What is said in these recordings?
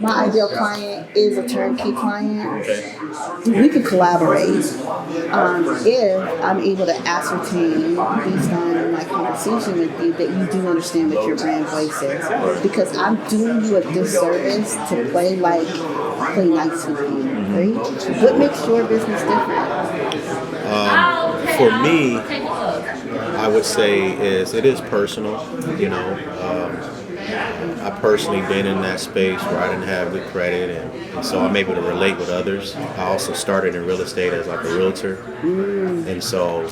My ideal client is a turnkey client. Okay. We could collaborate if I'm able to ascertain based on my conversation with you that you do understand what your brand voice is. Because I'm doing you a disservice to play nice with you, right? What makes your business different? For me, I would say it is personal. You know, I personally been in that space where I didn't have good credit, and so I'm able to relate with others. I also started in real estate as like a realtor, and so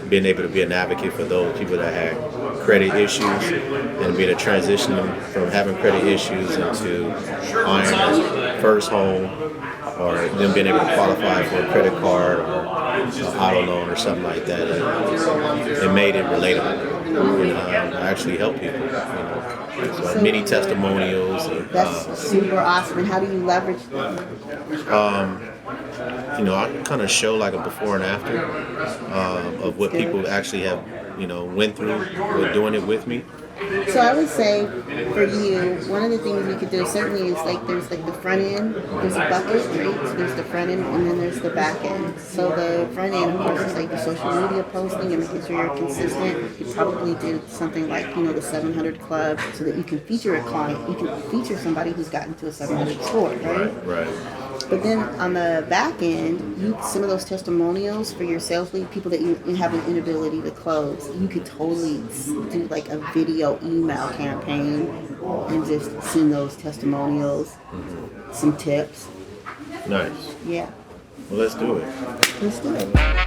being able to be an advocate for those people that had credit issues and being able to transition them from having credit issues into buying their first home or them being able to qualify for a credit card or an auto loan or something like that. It made it relatable. And I actually help people. So many testimonials. And, That's super awesome. And how do you leverage them? I kind of show like a before and after of what people actually have, went through with doing it with me. So I would say for you, one of the things we could do certainly is like there's like the front end, there's a bucket, right? So there's the front end and then there's the back end. So the front end, of course, is like the social media posting and making sure you're consistent. You probably do something like, the 700 Club so that you can feature a client. You can feature somebody who's gotten to a 700 score, right? Right. But then on the back end, some of those testimonials for your sales lead, people that you have an inability to close, you could totally do like a video email campaign and just send those testimonials, some tips. Nice. Yeah. Well, let's do it. Let's do it.